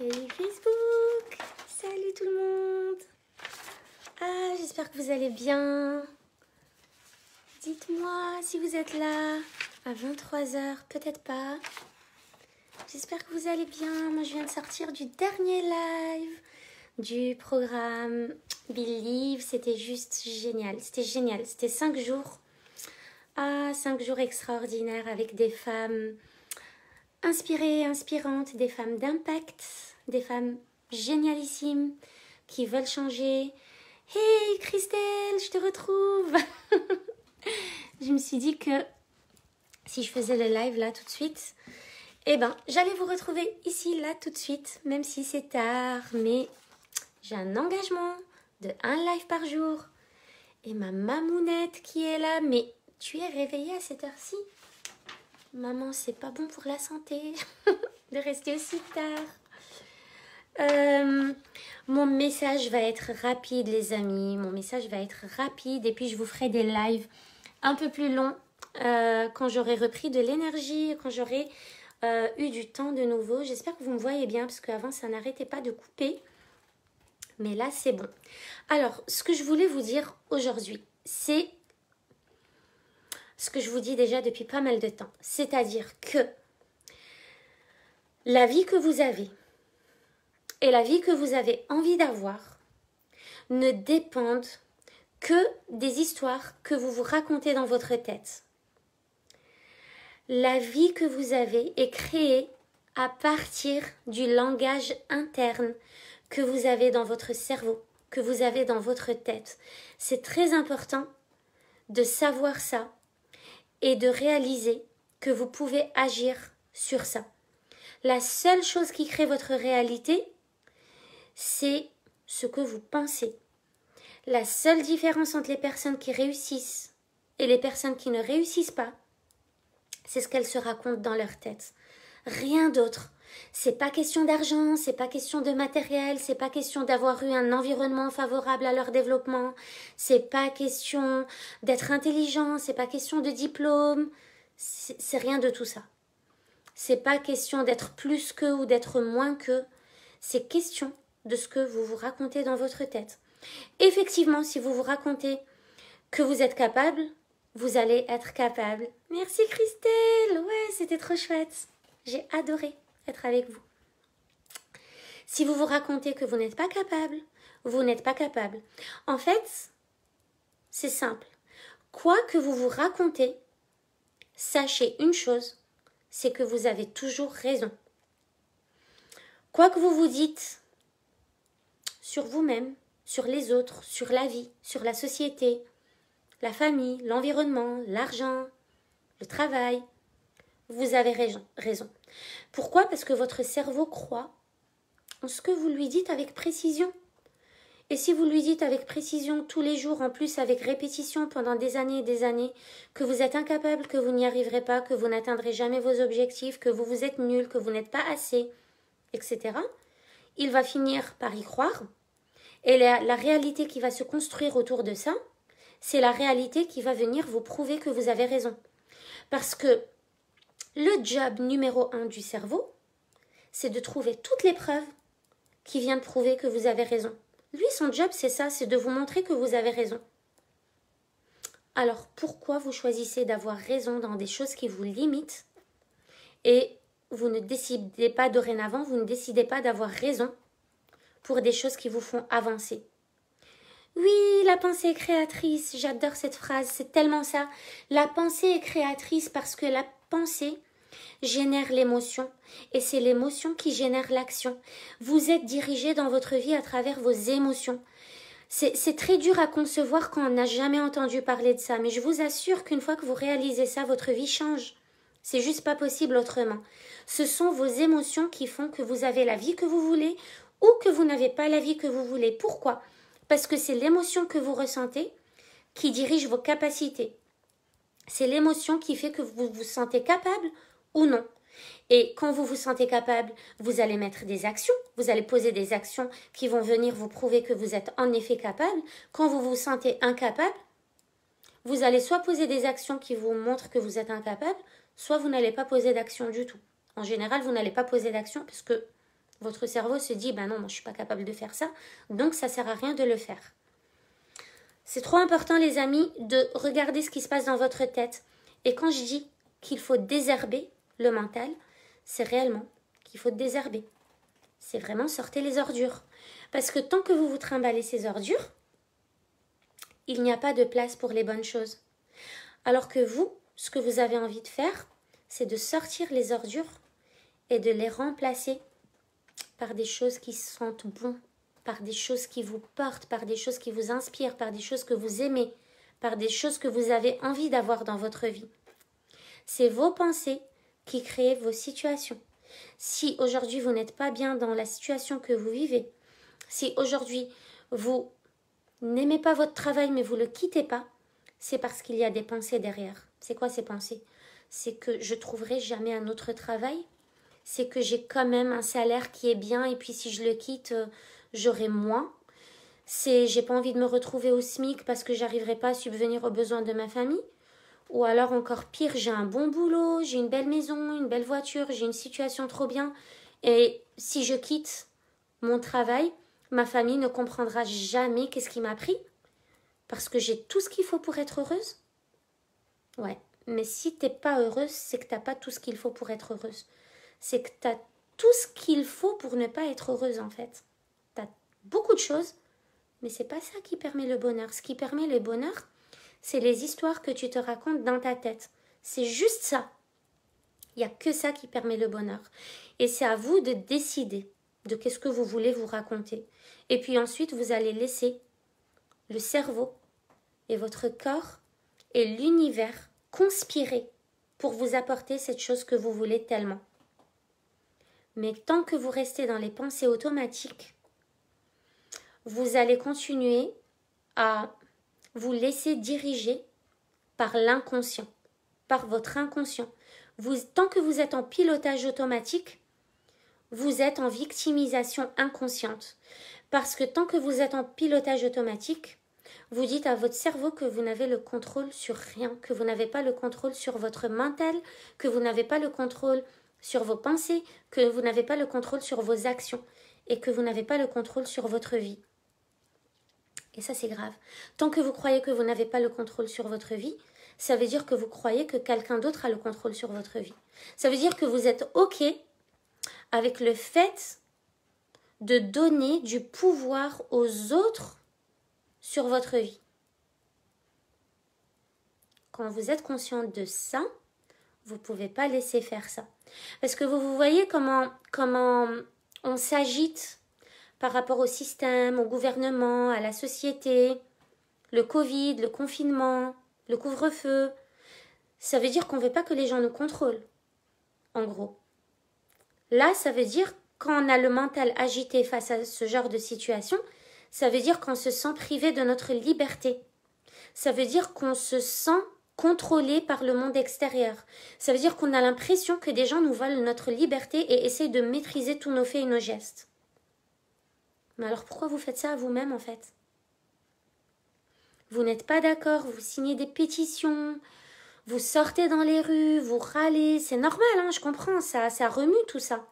Hey Facebook! Salut tout le monde! Ah, j'espère que vous allez bien. Dites-moi si vous êtes là à 23h, peut-être pas. J'espère que vous allez bien. Moi, je viens de sortir du dernier live du programme Believe. C'était juste génial. C'était génial. C'était 5 jours. Ah, 5 jours extraordinaires avec des femmes inspirées, inspirantes, des femmes d'impact, des femmes génialissimes qui veulent changer. Hey Christelle, je te retrouve. Je me suis dit que si je faisais le live là tout de suite, eh ben j'allais vous retrouver ici là tout de suite, même si c'est tard, mais j'ai un engagement de un live par jour. Et ma mamounette qui est là, mais tu es réveillée à cette heure-ci? Maman, c'est pas bon pour la santé de rester aussi tard. Mon message va être rapide les amis, mon message va être rapide et puis je vous ferai des lives un peu plus longs quand j'aurai repris de l'énergie, quand j'aurai eu du temps de nouveau. J'espère que vous me voyez bien parce qu'avant ça n'arrêtait pas de couper, mais là c'est bon. Alors ce que je voulais vous dire aujourd'hui, c'est ce que je vous dis déjà depuis pas mal de temps, c'est-à-dire que la vie que vous avez et la vie que vous avez envie d'avoir ne dépendent que des histoires que vous vous racontez dans votre tête. La vie que vous avez est créée à partir du langage interne que vous avez dans votre cerveau, que vous avez dans votre tête. C'est très important de savoir ça et de réaliser que vous pouvez agir sur ça. La seule chose qui crée votre réalité, c'est ce que vous pensez. La seule différence entre les personnes qui réussissent et les personnes qui ne réussissent pas, c'est ce qu'elles se racontent dans leur tête. Rien d'autre. C'est pas question d'argent, c'est pas question de matériel, c'est pas question d'avoir eu un environnement favorable à leur développement, c'est pas question d'être intelligent, c'est pas question de diplôme, c'est rien de tout ça. C'est pas question d'être plus que ou d'être moins que, c'est question de ce que vous vous racontez dans votre tête. Effectivement, si vous vous racontez que vous êtes capable, vous allez être capable. Merci Christelle, ouais, c'était trop chouette. J'ai adoré être avec vous. Si vous vous racontez que vous n'êtes pas capable, vous n'êtes pas capable. En fait, c'est simple. Quoi que vous vous racontez, sachez une chose, c'est que vous avez toujours raison. Quoi que vous vous dites sur vous-même, sur les autres, sur la vie, sur la société, la famille, l'environnement, l'argent, le travail, vous avez raison. Pourquoi? Parce que votre cerveau croit en ce que vous lui dites avec précision. Et si vous lui dites avec précision tous les jours, en plus avec répétition pendant des années et des années, que vous êtes incapable, que vous n'y arriverez pas, que vous n'atteindrez jamais vos objectifs, que vous êtes nul, que vous n'êtes pas assez, etc., il va finir par y croire. Et la réalité qui va se construire autour de ça, c'est la réalité qui va venir vous prouver que vous avez raison. Parce que le job numéro 1 du cerveau, c'est de trouver toutes les preuves qui viennent prouver que vous avez raison. Lui, son job, c'est ça, c'est de vous montrer que vous avez raison. Alors, pourquoi vous choisissez d'avoir raison dans des choses qui vous limitent et vous ne décidez pas dorénavant, vous ne décidez pas d'avoir raison pour des choses qui vous font avancer? Oui, la pensée est créatrice, j'adore cette phrase, c'est tellement ça. La pensée est créatrice parce que la pensée génère l'émotion et c'est l'émotion qui génère l'action. Vous êtes dirigé dans votre vie à travers vos émotions. C'est très dur à concevoir quand on n'a jamais entendu parler de ça, mais je vous assure qu'une fois que vous réalisez ça, votre vie change. C'est juste pas possible autrement. Ce sont vos émotions qui font que vous avez la vie que vous voulez ou que vous n'avez pas la vie que vous voulez. Pourquoi? Parce que c'est l'émotion que vous ressentez qui dirige vos capacités. C'est l'émotion qui fait que vous vous sentez capable ou non. Et quand vous vous sentez capable, vous allez mettre des actions, vous allez poser des actions qui vont venir vous prouver que vous êtes en effet capable. Quand vous vous sentez incapable, vous allez soit poser des actions qui vous montrent que vous êtes incapable, soit vous n'allez pas poser d'action du tout. En général, vous n'allez pas poser d'action parce que Votre cerveau se dit, ben non, moi je suis pas capable de faire ça, donc ça sert à rien de le faire. C'est trop important, les amis, de regarder ce qui se passe dans votre tête. Et quand je dis qu'il faut désherber le mental, c'est réellement qu'il faut désherber. C'est vraiment sortez les ordures. Parce que tant que vous vous trimballez ces ordures, il n'y a pas de place pour les bonnes choses. Alors que vous, ce que vous avez envie de faire, c'est de sortir les ordures et de les remplacer par des choses qui sentent bon, par des choses qui vous portent, par des choses qui vous inspirent, par des choses que vous aimez, par des choses que vous avez envie d'avoir dans votre vie. C'est vos pensées qui créent vos situations. Si aujourd'hui vous n'êtes pas bien dans la situation que vous vivez, si aujourd'hui vous n'aimez pas votre travail mais vous ne le quittez pas, c'est parce qu'il y a des pensées derrière. C'est quoi ces pensées? C'est que je ne trouverai jamais un autre travail, c'est que j'ai quand même un salaire qui est bien et puis si je le quitte, j'aurai moins. C'est j'ai pas envie de me retrouver au SMIC parce que j'arriverai pas à subvenir aux besoins de ma famille. Ou alors encore pire, j'ai un bon boulot, j'ai une belle maison, une belle voiture, j'ai une situation trop bien. Et si je quitte mon travail, ma famille ne comprendra jamais qu'est-ce qui m'a pris. Parce que j'ai tout ce qu'il faut pour être heureuse. Ouais, mais si t'es pas heureuse, c'est que t'as pas tout ce qu'il faut pour être heureuse. C'est que t'as tout ce qu'il faut pour ne pas être heureuse en fait. T'as beaucoup de choses, mais c'est pas ça qui permet le bonheur. Ce qui permet le bonheur, c'est les histoires que tu te racontes dans ta tête. C'est juste ça. Il n'y a que ça qui permet le bonheur. Et c'est à vous de décider de qu'est-ce que vous voulez vous raconter. Et puis ensuite, vous allez laisser le cerveau et votre corps et l'univers conspirer pour vous apporter cette chose que vous voulez tellement. Mais tant que vous restez dans les pensées automatiques, vous allez continuer à vous laisser diriger par l'inconscient, par votre inconscient. Tant que vous êtes en pilotage automatique, vous êtes en victimisation inconsciente. Parce que tant que vous êtes en pilotage automatique, vous dites à votre cerveau que vous n'avez le contrôle sur rien, que vous n'avez pas le contrôle sur votre mental, que vous n'avez pas le contrôle sur vos pensées, que vous n'avez pas le contrôle sur vos actions et que vous n'avez pas le contrôle sur votre vie. Et ça, c'est grave. Tant que vous croyez que vous n'avez pas le contrôle sur votre vie, ça veut dire que vous croyez que quelqu'un d'autre a le contrôle sur votre vie. Ça veut dire que vous êtes OK avec le fait de donner du pouvoir aux autres sur votre vie. Quand vous êtes consciente de ça, vous ne pouvez pas laisser faire ça. Parce que vous voyez comment on s'agite par rapport au système, au gouvernement, à la société, le Covid, le confinement, le couvre-feu. Ça veut dire qu'on ne veut pas que les gens nous contrôlent, en gros. Là, ça veut dire quand on a le mental agité face à ce genre de situation, ça veut dire qu'on se sent privé de notre liberté. Ça veut dire qu'on se sent contrôlé par le monde extérieur. Ça veut dire qu'on a l'impression que des gens nous volent notre liberté et essayent de maîtriser tous nos faits et nos gestes. Mais alors pourquoi vous faites ça à vous-même en fait? Vous n'êtes pas d'accord, vous signez des pétitions, vous sortez dans les rues, vous râlez, c'est normal, hein, je comprends, ça remue tout ça.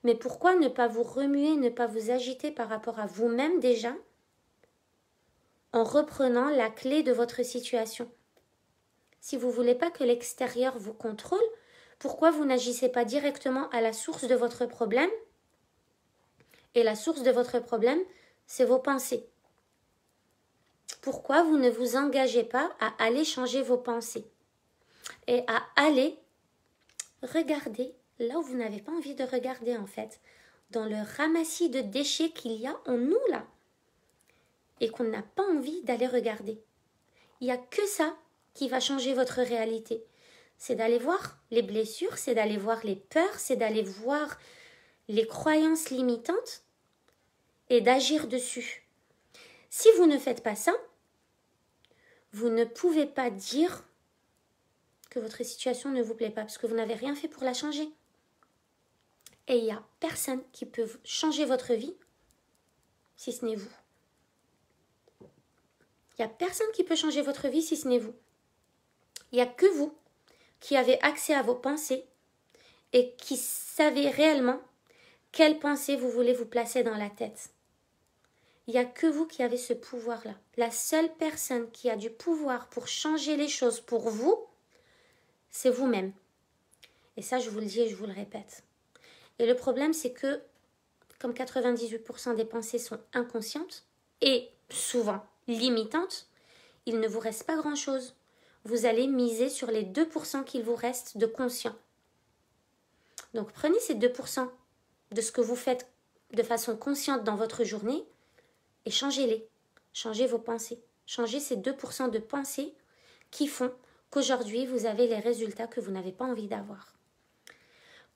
Mais pourquoi ne pas vous remuer, ne pas vous agiter par rapport à vous-même déjà, en reprenant la clé de votre situation? Si vous ne voulez pas que l'extérieur vous contrôle, pourquoi vous n'agissez pas directement à la source de votre problème? Et la source de votre problème, c'est vos pensées. Pourquoi vous ne vous engagez pas à aller changer vos pensées et à aller regarder là où vous n'avez pas envie de regarder en fait, dans le ramassis de déchets qu'il y a en nous là et qu'on n'a pas envie d'aller regarder. Il n'y a que ça qui va changer votre réalité. C'est d'aller voir les blessures, c'est d'aller voir les peurs, c'est d'aller voir les croyances limitantes et d'agir dessus. Si vous ne faites pas ça, vous ne pouvez pas dire que votre situation ne vous plaît pas parce que vous n'avez rien fait pour la changer. Et il n'y a personne qui peut changer votre vie si ce n'est vous. Il n'y a personne qui peut changer votre vie si ce n'est vous. Il n'y a que vous qui avez accès à vos pensées et qui savez réellement quelle pensée vous voulez vous placer dans la tête. Il n'y a que vous qui avez ce pouvoir-là. La seule personne qui a du pouvoir pour changer les choses pour vous, c'est vous-même. Et ça, je vous le dis et je vous le répète. Et le problème, c'est que, comme 98% des pensées sont inconscientes et souvent limitantes, il ne vous reste pas grand-chose. Vous allez miser sur les 2% qu'il vous reste de conscient. Donc prenez ces 2% de ce que vous faites de façon consciente dans votre journée et changez-les. Changez vos pensées. Changez ces 2% de pensées qui font qu'aujourd'hui vous avez les résultats que vous n'avez pas envie d'avoir.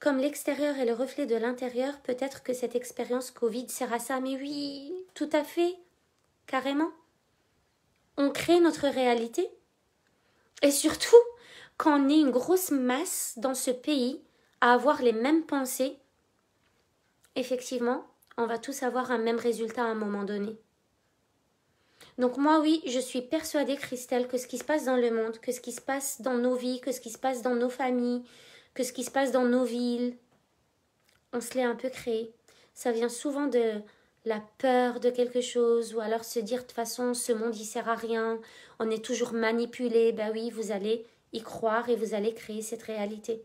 Comme l'extérieur est le reflet de l'intérieur, peut-être que cette expérience Covid sert à ça. Mais oui, tout à fait, carrément. On crée notre réalité. Et surtout, quand on est une grosse masse dans ce pays à avoir les mêmes pensées, effectivement, on va tous avoir un même résultat à un moment donné. Donc moi, oui, je suis persuadée, Christelle, que ce qui se passe dans le monde, que ce qui se passe dans nos vies, que ce qui se passe dans nos familles, que ce qui se passe dans nos villes, on se l'est un peu créé. Ça vient souvent de la peur de quelque chose, ou alors se dire de toute façon, ce monde, il sert à rien, on est toujours manipulé. Ben oui, vous allez y croire et vous allez créer cette réalité.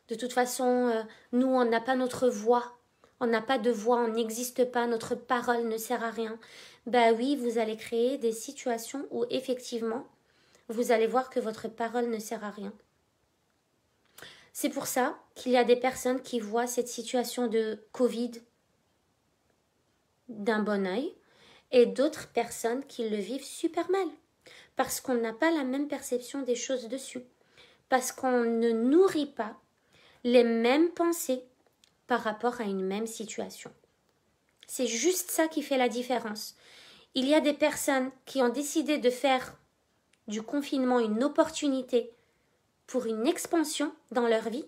De toute façon, nous, on n'a pas notre voix. On n'a pas de voix, on n'existe pas, notre parole ne sert à rien. Ben oui, vous allez créer des situations où effectivement, vous allez voir que votre parole ne sert à rien. C'est pour ça qu'il y a des personnes qui voient cette situation de Covid d'un bon œil et d'autres personnes qui le vivent super mal. Parce qu'on n'a pas la même perception des choses dessus. Parce qu'on ne nourrit pas les mêmes pensées par rapport à une même situation. C'est juste ça qui fait la différence. Il y a des personnes qui ont décidé de faire du confinement une opportunité pour une expansion dans leur vie,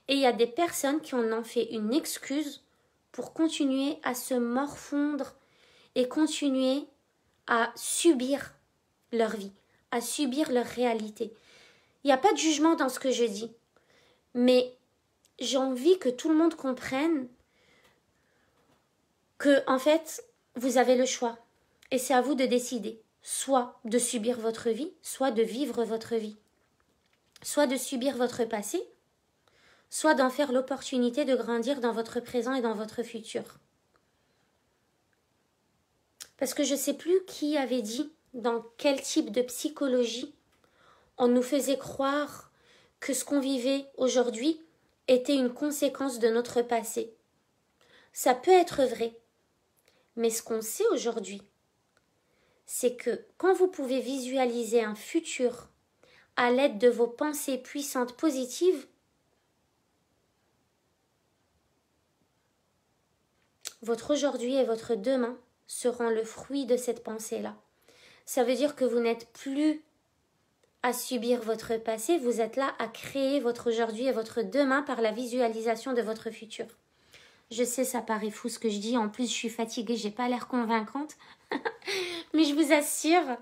et il y a des personnes qui en ont fait une excuse pour continuer à se morfondre et continuer à subir leur vie, à subir leur réalité. Il n'y a pas de jugement dans ce que je dis, mais j'ai envie que tout le monde comprenne que, en fait, vous avez le choix. Et c'est à vous de décider, soit de subir votre vie, soit de vivre votre vie. Soit de subir votre passé, soit d'en faire l'opportunité de grandir dans votre présent et dans votre futur. Parce que je ne sais plus qui avait dit dans quel type de psychologie on nous faisait croire que ce qu'on vivait aujourd'hui était une conséquence de notre passé. Ça peut être vrai, mais ce qu'on sait aujourd'hui, c'est que quand vous pouvez visualiser un futur à l'aide de vos pensées puissantes positives, votre aujourd'hui et votre demain seront le fruit de cette pensée-là. Ça veut dire que vous n'êtes plus à subir votre passé, vous êtes là à créer votre aujourd'hui et votre demain par la visualisation de votre futur. Je sais, ça paraît fou ce que je dis, en plus je suis fatiguée, j'ai pas l'air convaincante, mais je vous assure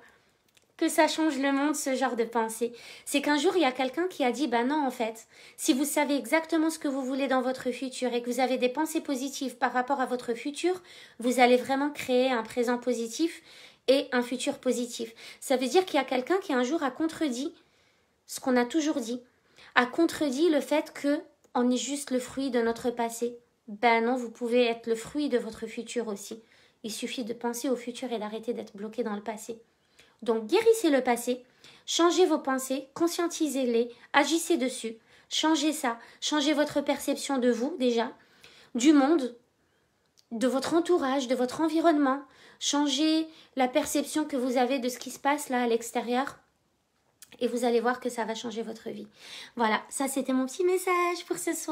que ça change le monde, ce genre de pensée. C'est qu'un jour, il y a quelqu'un qui a dit, bah non, en fait, si vous savez exactement ce que vous voulez dans votre futur et que vous avez des pensées positives par rapport à votre futur, vous allez vraiment créer un présent positif et un futur positif. Ça veut dire qu'il y a quelqu'un qui un jour a contredit ce qu'on a toujours dit, a contredit le fait que on est juste le fruit de notre passé. Ben non, vous pouvez être le fruit de votre futur aussi. Il suffit de penser au futur et d'arrêter d'être bloqué dans le passé. Donc guérissez le passé, changez vos pensées, conscientisez-les, agissez dessus, changez ça, changez votre perception de vous déjà, du monde, de votre entourage, de votre environnement, changez la perception que vous avez de ce qui se passe là à l'extérieur et vous allez voir que ça va changer votre vie. Voilà, ça c'était mon petit message pour ce soir.